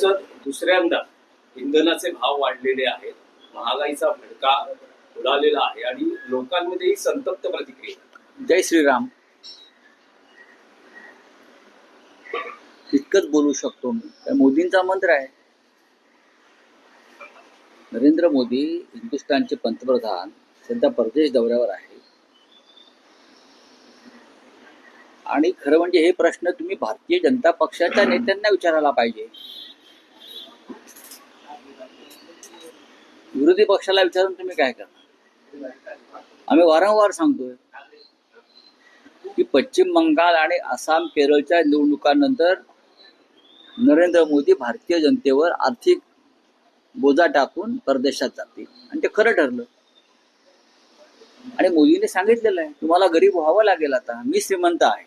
दिवसात दुसऱ्यांदा इंधनाचे भाव वाढलेले आहेत, महागाईचा भडका उडालेला आहे आणि लोकांमध्येही संतप्त प्रतिक्रिया. जय श्रीराम. इतकंच बोलू शकतो मी. मोदींचा मंत्र आहे. नरेंद्र मोदी हिंदुस्थानचे पंतप्रधान सध्या परदेश दौऱ्यावर आहे आणि खरं म्हणजे हे प्रश्न तुम्ही भारतीय जनता पक्षाच्या नेत्यांना विचारायला पाहिजे. विरोधी पक्षाला विचारून तुम्ही काय करणार? आम्ही वारंवार सांगतोय की पश्चिम बंगाल आणि आसाम केरळच्या निवडणुकांनंतर नरेंद्र मोदी भारतीय जनतेवर आर्थिक बोजा टाकून परदेशात जातील आणि ते खरं ठरलं. आणि मोदीने सांगितलेलं आहे तुम्हाला गरीब व्हावं लागेल. आता मी श्रीमंत आहे.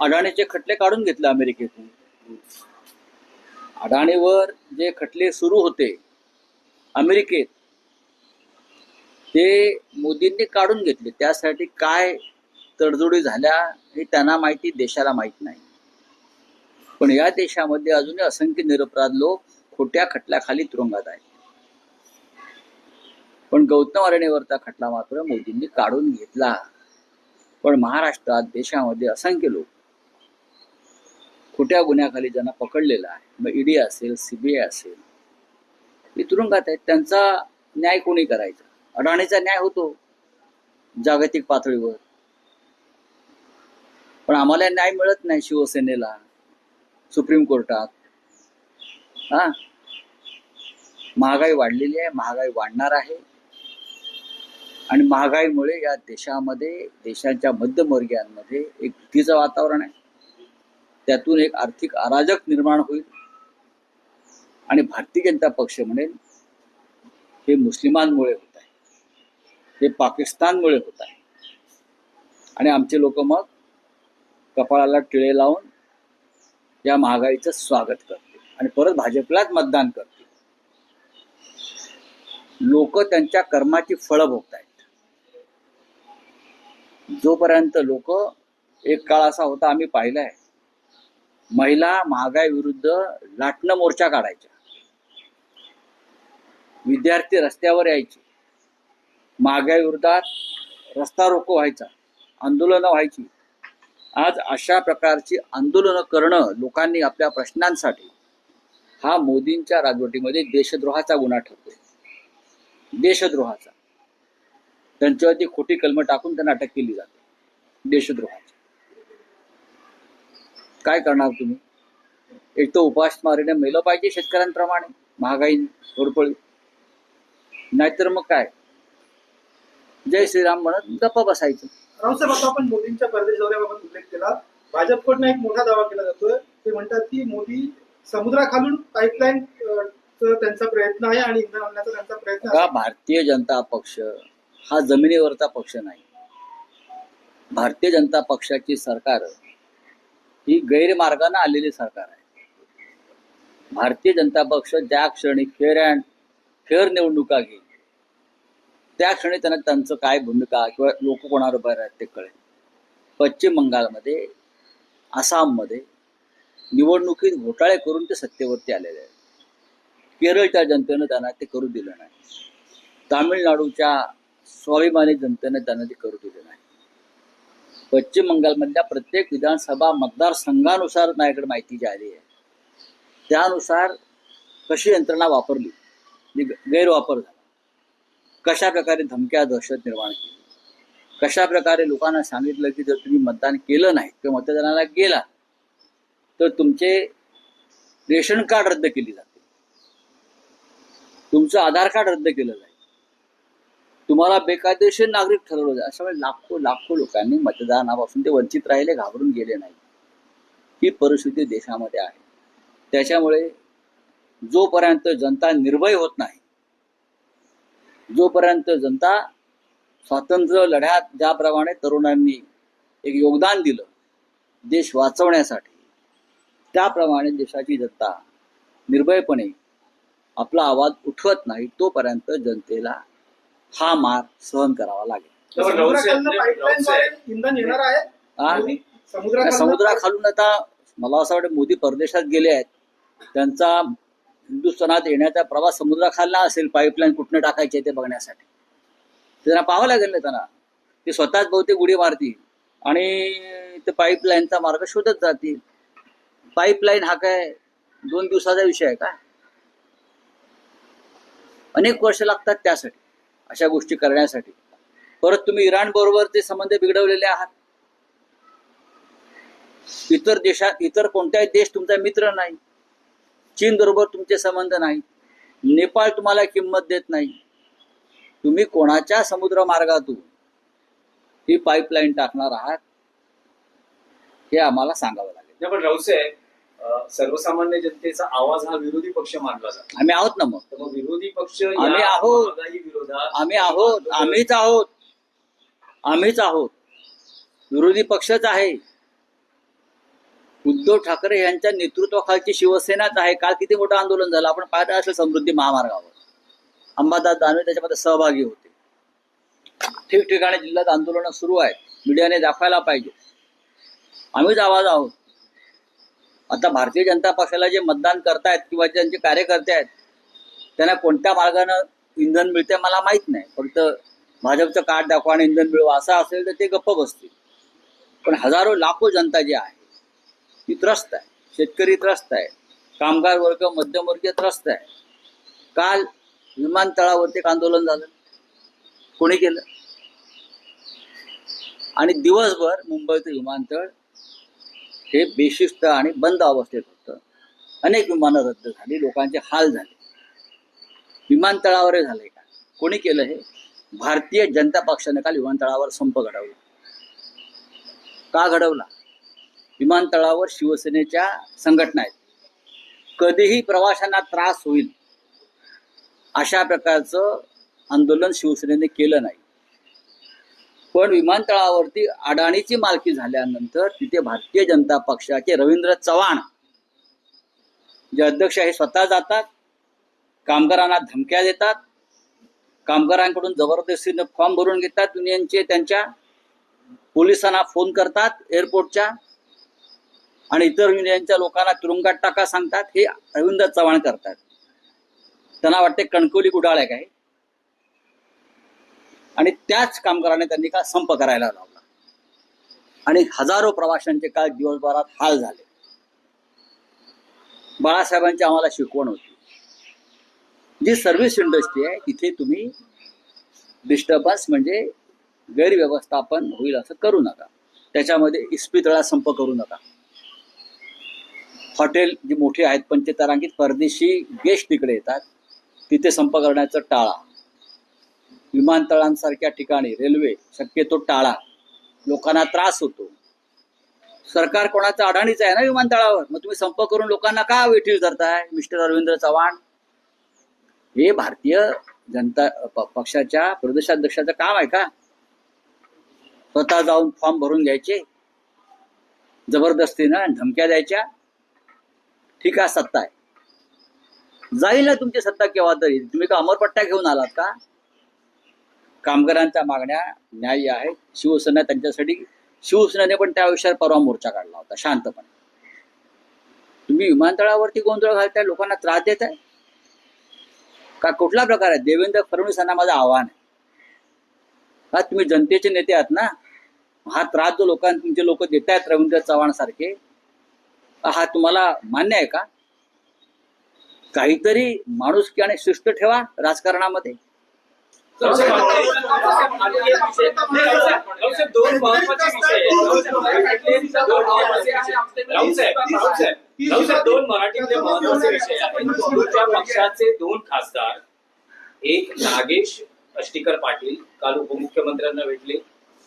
अडाणीचे खटले काढून घेतले अमेरिकेतून. अडाणीवर जे खटले सुरू होते अमेरिकेत ते मोदींनी काढून घेतले. त्यासाठी काय तडजोडी झाल्या हे त्यांना माहिती, देशाला माहीत नाही. पण या देशामध्ये अजूनही असंख्य निरपराध लोक खोट्या खटल्याखाली तुरुंगात आहेत. पण गौतम अडाणीवरचा खटला मात्र मोदींनी काढून घेतला. पण महाराष्ट्रात देशामध्ये असंख्य लोक खोट्या गुन्ह्याखाली ज्यांना पकडलेलं आहे, मग ईडी असेल, सीबीआय असेल, ते तुरुंगात आहेत. त्यांचा न्याय कोणी करायचा? अडाणीचा न्याय होतो जागतिक पातळीवर, पण आम्हाला न्याय मिळत नाही. शिवसेनेला सुप्रीम कोर्टात महागाई वाढलेली आहे, महागाई वाढणार आहे. आणि महागाईमुळे या देशामध्ये, देशाच्या मध्यमवर्गीयांमध्ये एक भीतीचं वातावरण आहे. त्यातून एक आर्थिक अराजक निर्माण होईल. आणि भारतीय जनता पक्ष म्हणेल हे मुस्लिमांमुळे होत आहे, हे पाकिस्तानमुळे होत आहे. आणि आमचे लोक मग कपाळाला टिळे लावून या महागाईचं स्वागत करतील आणि परत भाजपलाच मतदान करतील. लोक त्यांच्या कर्माची फळं भोगत आहेत. जोपर्यंत लोक, एक काळ असा होता आम्ही पाहिलाय, महिला महागाई विरुद्ध लाटणं मोर्चा काढायच्या, विद्यार्थी रस्त्यावर यायचे, महागाई विरोधात रस्ता रोको व्हायचा, आंदोलनं व्हायची. आज अशा प्रकारची आंदोलनं करणं लोकांनी आपल्या प्रश्नांसाठी, हा मोदींच्या राजवटीमध्ये देशद्रोहाचा गुन्हा ठरतो. देशद्रोहाचा. त्यांच्यावरती खोटी कलमं टाकून त्यांना अटक केली जाते देशद्रोहाची. काय करणार तुम्ही? एक तर उपासमारीने मेलं पाहिजे शेतकऱ्यांप्रमाणे, महागाई होरपळी, नाहीतर मग काय जय श्रीराम म्हणत गप्पा बसायचं. रावसाहेब, आता आपण मोदींच्या परदेश दौऱ्याबाबत उल्लेख केला. भाजपकडून एक मोठा दावा केला जातोय. ते म्हणतात की मोदी समुद्राखालून पाईपलाईन त्यांचा प्रयत्न आहे आणि इंधन आणण्याचा त्यांचा प्रयत्न आहे. भारतीय जनता पक्ष हा जमिनीवरचा पक्ष नाही. भारतीय जनता पक्षाची सरकार ही गैरमार्गाने आलेली सरकार आहे. भारतीय जनता पक्ष ज्या क्षणी फेअर निवडणुका घेईल त्या क्षणी त्यांना त्यांचं काय भूमिका किंवा लोक कोणावर उभे आहेत ते कळेल. पश्चिम बंगालमध्ये, आसाममध्ये निवडणुकीत घोटाळे करून ते सत्तेवरती आलेले आहेत. केरळच्या जनतेनं त्यांना ते करू दिलं नाही. तामिळनाडूच्या स्वाभिमानी जनतेनं त्यांना ते करू दिलं नाही. पश्चिम बंगालमधल्या प्रत्येक विधानसभा मतदारसंघानुसार माझ्याकडे माहिती जी आली आहे त्यानुसार कशी यंत्रणा वापरली, गैरवापर झाला, कशा प्रकारे धमक्या, दहशत निर्माण केली, कशा प्रकारे लोकांना सांगितलं की जर तुम्ही मतदान केलं नाही किंवा मतदानाला गेला तर तुमचे रेशन कार्ड रद्द केली जाते, तुमचं आधार कार्ड रद्द केलं जाईल, तुम्हाला बेकायदेशीर नागरिक ठरवलं जाईल. अशा वेळी लाखो लोकांनी मतदानापासून ते वंचित राहिले, घाबरून गेले नाही. ही परिस्थिती देशामध्ये आहे. त्याच्यामुळे जोपर्यंत जनता निर्भय होत नाही, जोपर्यंत जनता स्वातंत्र्य लढ्यात ज्याप्रमाणे तरुणांनी एक योगदान दिलं देश वाचवण्यासाठी, त्याप्रमाणे देशाची जनता निर्भयपणे आपला आवाज उठवत नाही, तोपर्यंत जनतेला हा मार सहन करावा लागेल. इंधन येणार आहे समुद्राखालून. आता मला असं वाटतं मोदी परदेशात गेले आहेत त्यांचा हिंदुस्थानात येण्याचा प्रवास समुद्राखालला असेल, पाईपलाईन कुठनं टाकायचे ते बघण्यासाठी. ते त्यांना पाहावं लागेल ना त्यांना. ते स्वतःच बहुतेक उडी मारतील आणि ते पाईपलाईनचा मार्ग शोधत जातील. पाईपलाईन हा काय 2 दिवसाचा विषय आहे का? अनेक वर्ष लागतात त्यासाठी, अशा गोष्टी करण्यासाठी. परत तुम्ही इराण बरोबरचे संबंध बिघडवलेले आहात. इतर कोणताही देश तुमचा मित्र नाही. चीन बरोबर तुमचे संबंध नाही. नेपाळ तुम्हाला किंमत देत नाही. तुम्ही कोणाच्या समुद्र मार्गातून ही पाईपलाईन टाकणार आहात हे आम्हाला सांगावं लागेल. नाही, पण राऊसाहेब, सर्वसामान्य जनतेचा आवाज हा विरोधी पक्ष मानला जातो. आम्ही आहोत ना. मग तर मग विरोधी पक्ष आम्ही आहोत. महागाई विरोधात आम्हीच आहोत. विरोधी पक्षच आहे. उद्धव ठाकरे यांच्या नेतृत्वाखालची शिवसेनाच आहे. काल किती मोठं आंदोलन झालं आपण पाहिलं असेल समृद्धी महामार्गावर. अंबादास दानवे त्याच्यामध्ये सहभागी होते. ठिकठिकाणी जिल्ह्यात आंदोलनं सुरू आहेत. मीडियाने दाखवायला पाहिजे. आम्हीच आवाज आहोत. आता भारतीय जनता पक्षाला जे मतदान करतायत किंवा ज्यांचे कार्यकर्ते आहेत त्यांना कोणत्या मार्गानं इंधन मिळते मला माहीत नाही. फक्त भाजपचं कार्ड दाखवा आणि इंधन मिळवा असं असेल तर ते गप्प बसतील. पण हजारो लाखो जनता जी आहे ती त्रस्त आहे. शेतकरी त्रस्त आहे. कामगार वर्ग, मध्यमवर्गीय त्रस्त आहे. काल विमानतळावरती एक आंदोलन झालं. कोणी केलं? आणि दिवसभर मुंबईचं विमानतळ हे बेशिस्त आणि बंद अवस्थेत होतं. अनेक विमानं रद्द झाली. लोकांचे हाल झाले. विमानतळावर झालंय का? कोणी केलं हे? भारतीय जनता पक्षाने काल विमानतळावर संप घडवला. का घडवला? विमानतळावर शिवसेनेच्या संघटना आहेत. कधीही प्रवाशांना त्रास होईल अशा प्रकारचं आंदोलन शिवसेनेने केलं नाही. पण विमानतळावरती अडाणीची मालकी झाल्यानंतर तिथे भारतीय जनता पक्षाचे रवींद्र चव्हाण जे अध्यक्ष आहे स्वतः जातात, कामगारांना धमक्या देतात, कामगारांकडून जबरदस्तीने फॉर्म भरून घेतात युनियनचे, त्यांच्या पोलिसांना फोन करतात एअरपोर्टच्या आणि इतर युनियनच्या लोकांना तुरुंगात टाका सांगतात. हे रवींद्र चव्हाण करतात. त्यांना वाटते कणकवली कुडाळ काय, आणि त्याच कामगाराने त्यांनी काल संप करायला लावला आणि हजारो प्रवाशांचे काल दिवसभरात हाल झाले. बाळासाहेबांची आम्हाला शिकवण होती, जी सर्व्हिस इंडस्ट्री आहे तिथे तुम्ही डिस्टर्बन्स म्हणजे गैरव्यवस्थापन होईल असं करू नका. त्याच्यामध्ये इस्पितळा संप करू नका. हॉटेल जी मोठी आहेत पंचतारांकित परदेशी गेस्ट तिकडे येतात तिथे संप करण्याचं टाळा. विमानतळांसारख्या ठिकाणी रेल्वे शक्यतो टाळा. लोकांना त्रास होतो. सरकार कोणाचं अडाणीचं आहे ना विमानतळावर. मग तुम्ही संप करून लोकांना का वेठीस धरताय मिस्टर अरविंद चव्हाण? हे भारतीय जनता पक्षाच्या प्रदेशाध्यक्षाचं काम आहे का? स्वतः जाऊन फॉर्म भरून घ्यायचे जबरदस्तीनं, धमक्या द्यायच्या? ठीक आहे, सत्ता आहे, जाईल ना तुमची सत्ता केव्हा तरी. तुम्ही का अमरपट्ट्या घेऊन आलात का? कामगारांच्या मागण्या न्याय्य आहेत. शिवसेना त्यांच्यासाठी, शिवसेनेने पण त्या विषयावर परवा मोर्चा काढला होता शांतपणे. तुम्ही विमानतळावरती गोंधळ घालताय, लोकांना त्रास देत आहे का? कुठला प्रकार आहे? देवेंद्र फडणवीसांना माझं आव्हान आहे, हा तुम्ही जनतेचे नेते आहात ना, हा त्रास जो तुमचे लोक देत आहेत रवींद्र चव्हाण सारखे, हा तुम्हाला मान्य आहे का? काहीतरी माणुसकी आणि शिस्त ठेवा राजकारणामध्ये. दोन मराठीतले महत्वाचे विषय आहेत. हिंदुत्व पक्षाचे 2 खासदार, एक नागेश अष्टीकर पाटील काल उपमुख्यमंत्र्यांना भेटले,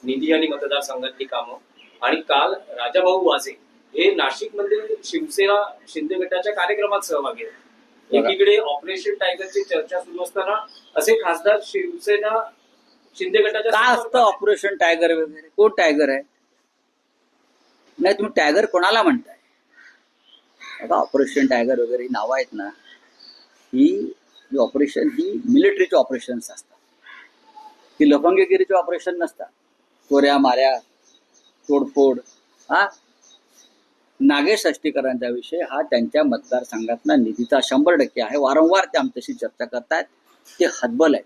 निधी आणि मतदारसंघातली कामं, आणि काल राजाभाऊ वाजे हे नाशिक मध्ये शिवसेना शिंदे गटाच्या कार्यक्रमात सहभागी आहेत. एकीकडे ऑपरेशन टायगरची चर्चा सुरू असताना असे खासदार शिवसेना शिंदे गटाच्या काय असतं ऑपरेशन टायगर वगैरे? कोण टायगर आहे? नाही, तुम्ही टायगर कोणाला म्हणताय? आता ऑपरेशन टायगर वगैरे नावं आहेत ना, ही ऑपरेशन ही मिलिटरीचे ऑपरेशन्स असतात. ती लफंगगिरीचे ऑपरेशन नसतात. चोऱ्या माऱ्या, तोडफोड, हा नागेश अष्टीकरांचा विषय हा त्यांच्या मतदारसंघातला निधीचा 100% आहे. वारंवार ते आमच्याशी चर्चा करतायत. ते हतबल आहे.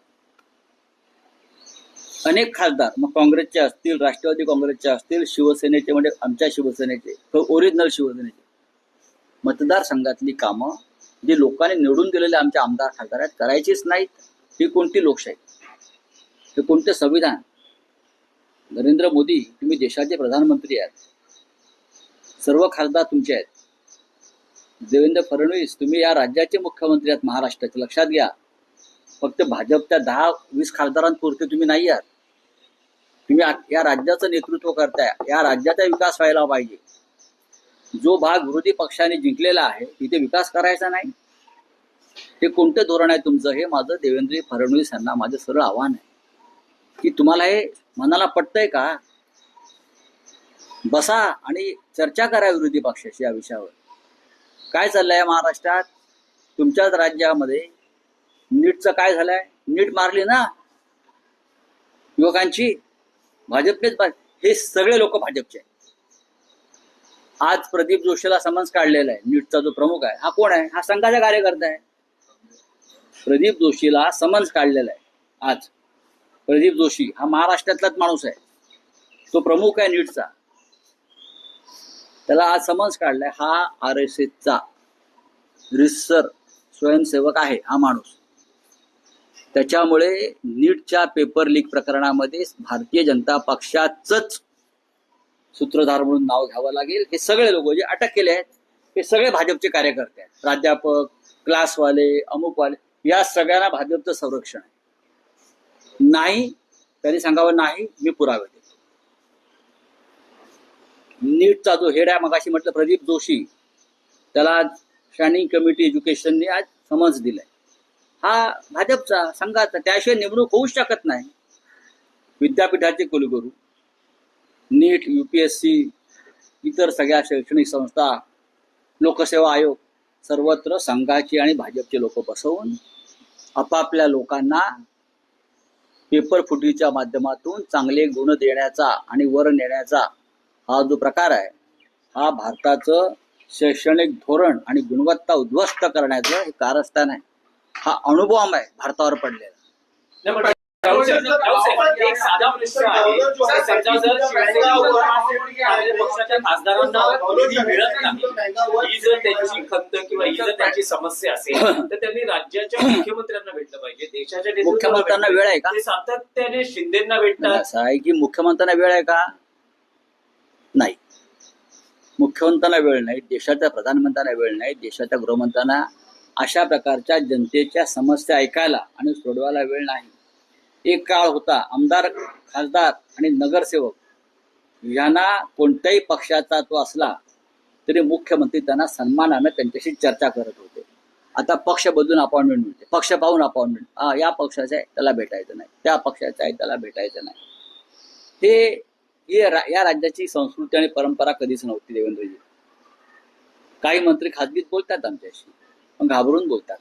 अनेक खासदार मग काँग्रेसचे असतील, राष्ट्रवादी काँग्रेसचे असतील, शिवसेनेचे म्हणजे आमच्या शिवसेनेचे, ओरिजिनल शिवसेनेचे मतदारसंघातली कामं जी लोकांनी निवडून दिलेले आमचे आमदार खासदार आहेत करायचीच नाहीत. ही कोणती लोकशाही? हे कोणते संविधान? नरेंद्र मोदी, तुम्ही देशाचे प्रधानमंत्री आहात. सर्व खासदार तुमचे आहेत. देवेंद्र फडणवीस, तुम्ही या राज्याचे मुख्यमंत्री आहात महाराष्ट्राचे. लक्षात घ्या. फक्त भाजपच्या 10-20 खासदारांपुरते तुम्ही नाही आहात. तुम्ही या राज्याचं नेतृत्व करताय. या राज्याचा विकास व्हायला पाहिजे. जो भाग विरोधी पक्षाने जिंकलेला आहे तिथे विकास करायचा नाही. ते कोणतं धोरण आहे तुमचं? हे माझं देवेंद्र फडणवीस यांना माझं सरळ आव्हान आहे की तुम्हाला हे मनाला पटतंय का? बसा आणि चर्चा करा विरोधी पक्षाशी या विषयावर. काय चाललंय महाराष्ट्रात? तुमच्याच राज्यामध्ये नीटचं काय झालंय? नीट मारली ना युवकांची. भाजपनेच. हे सगळे लोक भाजपचे आहेत. आज प्रदीप जोशीला समन्स काढलेला आहे. नीटचा जो प्रमुख आहे हा कोण आहे? हा संघाचा कार्यकर्ता आहे. प्रदीप जोशीला समन्स काढलेला आहे आज. प्रदीप जोशी हा महाराष्ट्रातलाच माणूस आहे. तो प्रमुख आहे नीटचा. त्याला आज समन्स काढलाय. हा RSSचा रिसर स्वयंसेवक आहे हा माणूस. त्याच्यामुळे नीटच्या पेपर लीक प्रकरणामध्ये भारतीय जनता पक्षाचंच सूत्रधार म्हणून नाव घ्यावं लागेल. हे सगळे लोक जे अटक केले आहेत हे सगळे भाजपचे कार्यकर्ते आहेत. प्राध्यापक, क्लासवाले, अमुकवाले, या सगळ्यांना भाजपचं संरक्षण आहे. नाही त्यांनी सांगावं नाही, मी पुरावे देतो. नीटचा जो हेड आहे, मगाशी म्हटलं प्रदीप जोशी, त्याला स्टँडिंग कमिटी एज्युकेशनने आज समन्स दिलाय. हा भाजपचा संघाचा. त्याशिवाय नेमणूक होऊच शकत नाही. विद्यापीठाचे कुलगुरू, नीट, UPSC, इतर सगळ्या शैक्षणिक संस्था, लोकसेवा आयोग, सर्वत्र संघाची आणि भाजपचे लोक बसवून आपापल्या लोकांना पेपर फुटीच्या माध्यमातून चांगले गुण देण्याचा आणि वर नेण्याचा हा जो प्रकार आहे हा भारताचं शैक्षणिक धोरण आणि गुणवत्ता उद्ध्वस्त करण्याचं हे कारस्थान आहे. हा अणुबॉम्ब आहे भारतावर पडलेला. एक साधा प्रश्न आहे. समजा जर शिवसेना पक्षाच्या खासदारांना निधी मिळत नाही, ही जर त्यांची खंत किंवा ही जर त्यांची समस्या असेल तर त्यांनी राज्याच्या मुख्यमंत्र्यांना भेटलं पाहिजे. देशाच्या मुख्यमंत्र्यांना वेळ आहे का? ते सातत्याने शिंदेना भेटतात. असं आहे की मुख्यमंत्र्यांना वेळ आहे का? नाही. मुख्यमंत्र्यांना वेळ नाही, देशाच्या प्रधानमंत्र्यांना वेळ नाही, देशाच्या गृहमंत्र्यांना अशा प्रकारच्या जनतेच्या समस्या ऐकायला आणि सोडवायला वेळ नाही. एक काळ होता आमदार, खासदार आणि नगरसेवक यांना कोणत्याही पक्षाचा तो असला तरी मुख्यमंत्री त्यांना सन्मानानं त्यांच्याशी चर्चा करत होते. आता पक्ष बदलून अपॉइंटमेंट मिळते, पक्ष पाहून अपॉइंटमेंट. या पक्षाचा आहे त्याला भेटायचं नाही, त्या पक्षाचा आहे त्याला भेटायचं नाही. हे या राज्याची संस्कृती आणि परंपरा कधीच नव्हती देवेंद्रजी. काही मंत्री खाजगीत बोलतात आमच्याशी, पण घाबरून बोलतात.